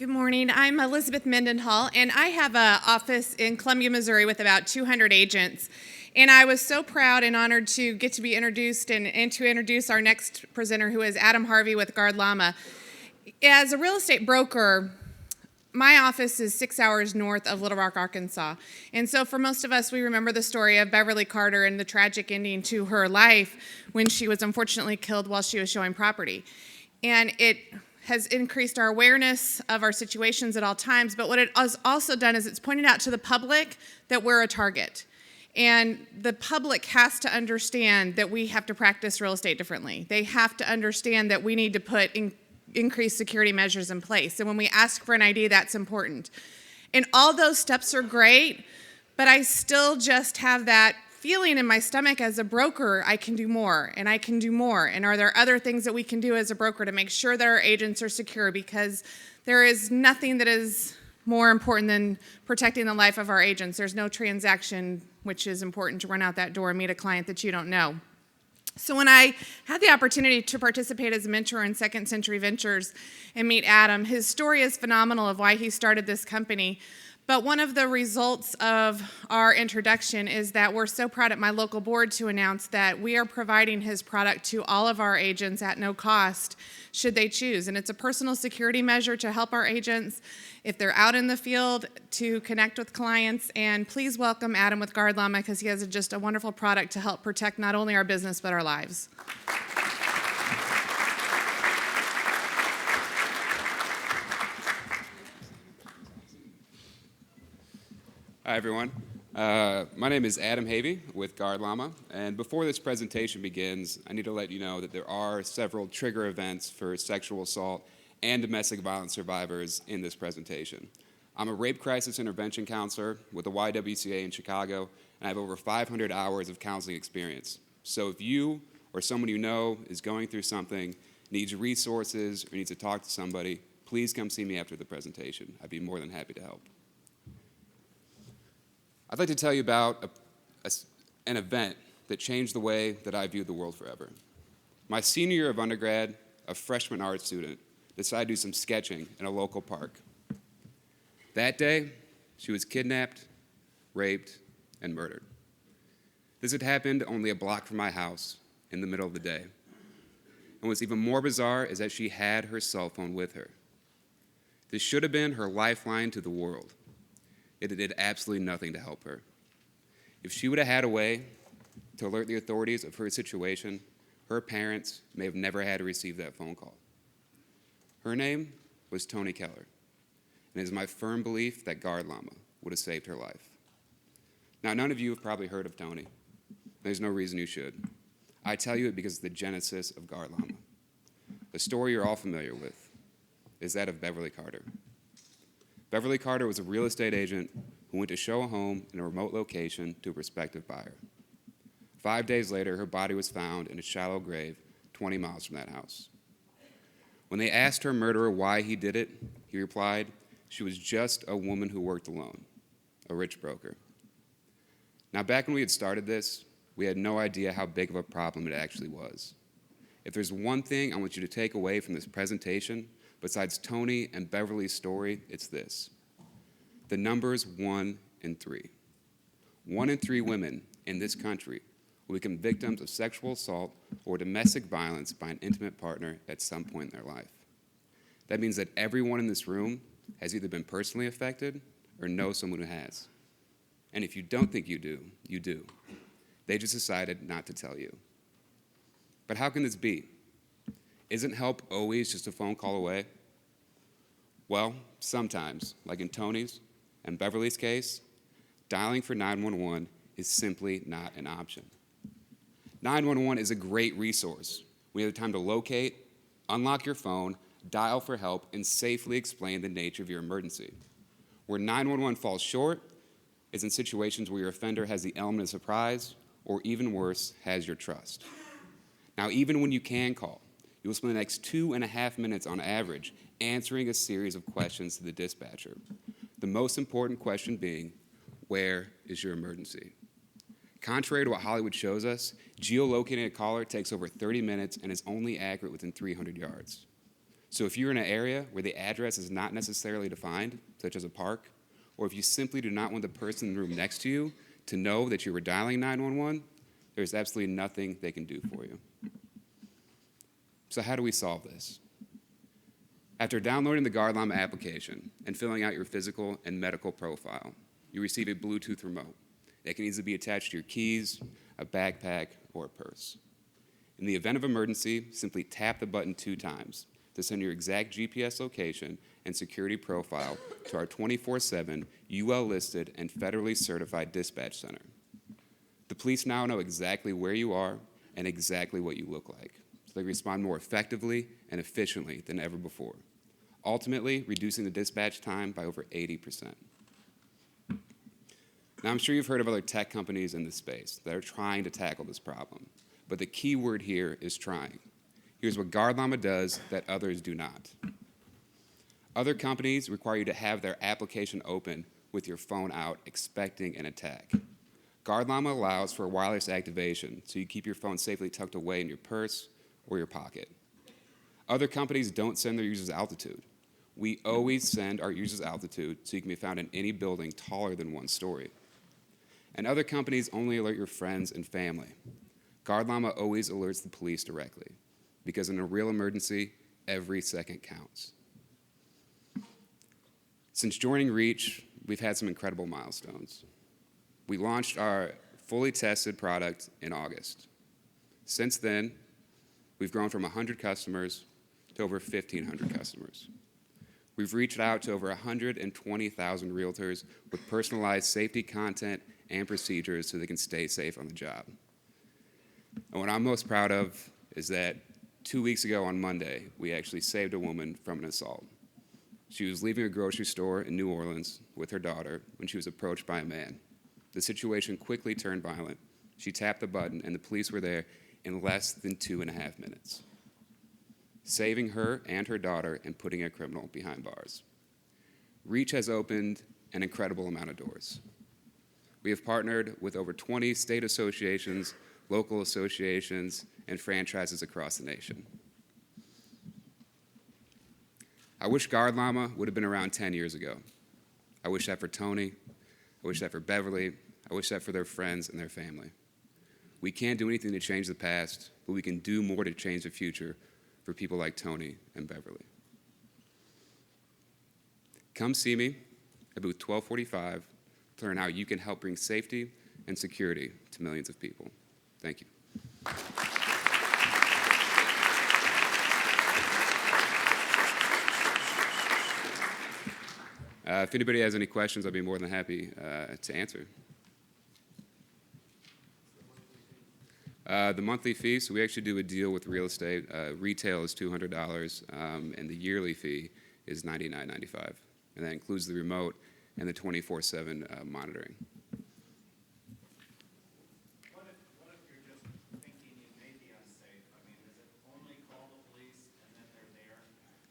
Good morning. I'm Elizabeth Mendenhall, and I have an office in Columbia, Missouri with about 200 agents. And I was so proud and honored to get to be introduced and to introduce our next presenter, who is Adam Harvey with GuardLlama. As a real estate broker, my office is 6 hours north of Little Rock, Arkansas. And so for most of us, we remember the story of Beverly Carter and the tragic ending to her life when she was unfortunately killed while she was showing property. And it has increased our awareness of our situations at all times, but what it has also done is it's pointed out to the public that we're a target. And the public has to understand that we have to practice real estate differently. They have to understand that we need to put increased security measures in place. And when we ask for an ID, that's important. And all those steps are great, but I still just have that feeling in my stomach as a broker, I can do more, and I can do more. And are there other things that we can do as a broker to make sure that our agents are secure? Because there is nothing that is more important than protecting the life of our agents. There's no transaction which is important to run out that door and meet a client that you don't know. So when I had the opportunity to participate as a mentor in Second Century Ventures and meet Adam, his story is phenomenal of why he started this company. But one of the results of our introduction is that we're so proud at my local board to announce that we are providing his product to all of our agents at no cost, should they choose. And it's a personal security measure to help our agents, if they're out in the field, to connect with clients. And please welcome Adam with GuardLlama, because he has just a wonderful product to help protect not only our business, but our lives. Hi, everyone. My name is Adam Harvey with GuardLlama, and before this presentation begins, I need to let you know that there are several trigger events for sexual assault and domestic violence survivors in this presentation. I'm a rape crisis intervention counselor with the YWCA in Chicago, and I have over 500 hours of counseling experience. So if you or someone you know is going through something, needs resources, or needs to talk to somebody, please come see me after the presentation. I'd be more than happy to help. I'd like to tell you about an event that changed the way that I viewed the world forever. My senior year of undergrad, a freshman art student decided to do some sketching in a local park. That day, she was kidnapped, raped, and murdered. This had happened only a block from my house in the middle of the day. And what's even more bizarre is that she had her cell phone with her. This should have been her lifeline to the world. It did absolutely nothing to help her. If she would have had a way to alert the authorities of her situation, her parents may have never had to receive that phone call. Her name was Toni Keller, and it is my firm belief that GuardLlama would have saved her life. Now, none of you have probably heard of Toni. There's no reason you should. I tell you it because it's the genesis of GuardLlama. The story you're all familiar with is that of Beverly Carter. Beverly Carter was a real estate agent who went to show a home in a remote location to a prospective buyer. 5 days later, her body was found in a shallow grave 20 miles from that house. When they asked her murderer why he did it, he replied, she was just a woman who worked alone, a rich broker. Now, back when we had started this, we had no idea how big of a problem it actually was. If there's one thing I want you to take away from this presentation, besides Toni and Beverly's story, it's this. The numbers 1 in 3. 1 in 3 women in this country will become victims of sexual assault or domestic violence by an intimate partner at some point in their life. That means that everyone in this room has either been personally affected or knows someone who has. And if you don't think you do, you do. They just decided not to tell you. But how can this be? Isn't help always just a phone call away? Well, sometimes, like in Toni's and Beverly's case, dialing for 911 is simply not an option. 911 is a great resource. We have the time to locate, unlock your phone, dial for help, and safely explain the nature of your emergency. Where 911 falls short is in situations where your offender has the element of surprise, or even worse, has your trust. Now, even when you can call, you will spend the next 2.5 minutes on average answering a series of questions to the dispatcher. The most important question being, where is your emergency? Contrary to what Hollywood shows us, geolocating a caller takes over 30 minutes and is only accurate within 300 yards. So if you're in an area where the address is not necessarily defined, such as a park, or if you simply do not want the person in the room next to you to know that you were dialing 911, there's absolutely nothing they can do for you. So how do we solve this? After downloading the GuardLlama application and filling out your physical and medical profile, you receive a Bluetooth remote. It can easily be attached to your keys, a backpack, or a purse. In the event of emergency, simply tap the button 2 times to send your exact GPS location and security profile to our 24/7 UL-listed and federally certified dispatch center. The police now know exactly where you are and exactly what you look like, so they respond more effectively and efficiently than ever before, ultimately reducing the dispatch time by over 80%. Now, I'm sure you've heard of other tech companies in this space that are trying to tackle this problem, but the key word here is trying. Here's what GuardLlama does that others do not. Other companies require you to have their application open with your phone out, expecting an attack. GuardLlama allows for wireless activation, so you keep your phone safely tucked away in your purse or your pocket. Other companies don't send their users altitude. We always send our users altitude so you can be found in any building taller than 1 story. And other companies only alert your friends and family. GuardLlama always alerts the police directly, because in a real emergency, every second counts. Since joining Reach, we've had some incredible milestones. We launched our fully tested product in August. Since then, we've grown from 100 customers to over 1,500 customers. We've reached out to over 120,000 realtors with personalized safety content and procedures so they can stay safe on the job. And what I'm most proud of is that 2 weeks ago on Monday, we actually saved a woman from an assault. She was leaving a grocery store in New Orleans with her daughter when she was approached by a man. The situation quickly turned violent. She tapped the button, and the police were there in less than 2.5 minutes, saving her and her daughter and putting a criminal behind bars. Reach has opened an incredible amount of doors. We have partnered with over 20 state associations, local associations, and franchises across the nation. I wish GuardLlama would have been around 10 years ago. I wish that for Tony. I wish that for Beverly. I wish that for their friends and their family. We can't do anything to change the past, but we can do more to change the future for people like Tony and Beverly. Come see me at booth 1245 to learn how you can help bring safety and security to millions of people. Thank you. If anybody has any questions, I'd be more than happy to answer. The monthly fee, so we actually do a deal with real estate. Retail is $200, and the yearly fee is $99.95. And that includes the remote and the 24/7 monitoring. What if you're just thinking you may be unsafe? I mean, is it only call the police and then they're there?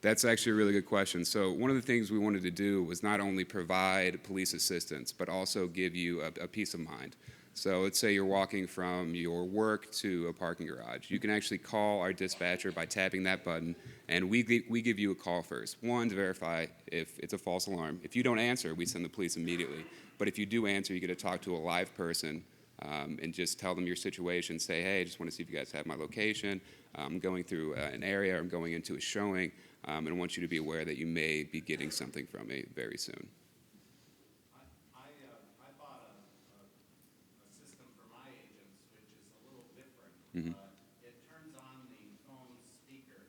That's actually a really good question. So one of the things we wanted to do was not only provide police assistance, but also give you a peace of mind. So let's say you're walking from your work to a parking garage. You can actually call our dispatcher by tapping that button, and we give you a call first. One, to verify if it's a false alarm. If you don't answer, we send the police immediately. But if you do answer, you get to talk to a live person and just tell them your situation. Say, hey, I just want to see if you guys have my location. I'm going through an area. I'm going into a showing, and I want you to be aware that you may be getting something from me very soon. I bought a system for my agents, which is a little different. Mm-hmm. It turns on the phone speaker,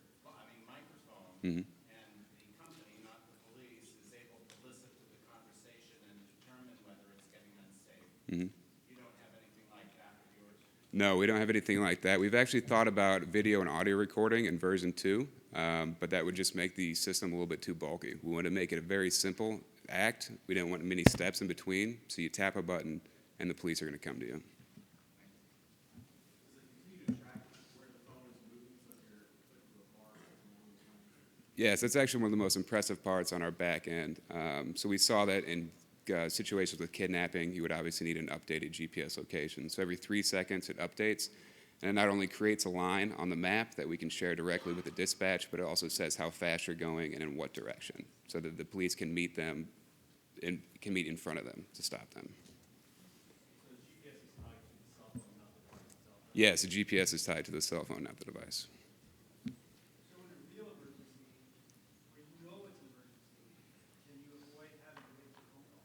microphone, Mm-hmm. and the company, not the police, is able to listen to the conversation and determine whether it's getting unsafe. Mm-hmm. You don't have anything like that with yours? No, we don't have anything like that. We've actually thought about video and audio recording in version 2, but that would just make the system a little bit too bulky. We want to make it a very simple act. We don't want many steps in between, so you tap a button and the police are going to come to you. Does it continue to track where the phone is moving so if you're put to a bar or something? Yes, that's actually one of the most impressive parts on our back end. So we saw that in situations with kidnapping, you would obviously need an updated GPS location. So every 3 seconds it updates. And it not only creates a line on the map that we can share directly with the dispatch, but it also says how fast you're going and in what direction, so that the police can meet them and can meet in front of them to stop them. So the GPS is tied to the cell phone, not the device itself. Yes, the GPS is tied to the cell phone, not the device. So in a real emergency, where you know it's an emergency, can you avoid having to make a phone call?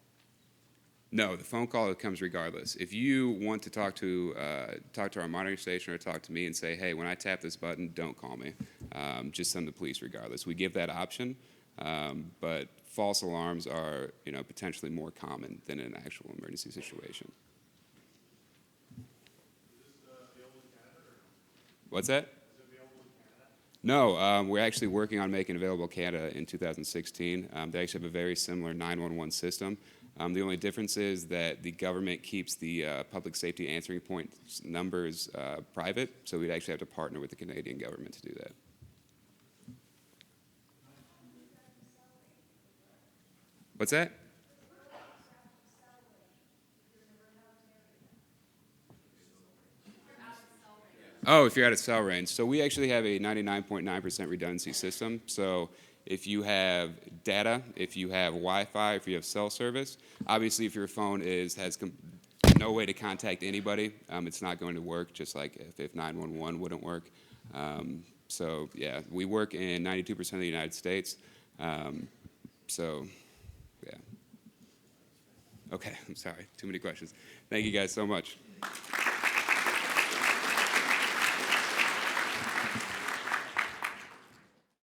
No, the phone call comes regardless. If you want to talk to our monitoring station or talk to me and say, hey, when I tap this button, don't call me. Just send the police regardless. We give that option, but false alarms are, potentially more common than an actual emergency situation. What's that? No, we're actually working on making available Canada in 2016. They actually have a very similar 911 system. The only difference is that the government keeps the public safety answering point numbers private, so we'd actually have to partner with the Canadian government to do that. What's that? Oh, if you're out of cell range. So we actually have a 99.9% redundancy system. So if you have data, if you have Wi-Fi, if you have cell service, obviously if your phone has no way to contact anybody, it's not going to work, just like if 911 wouldn't work. So yeah, we work in 92% of the United States. So yeah. Okay, I'm sorry, too many questions. Thank you guys so much.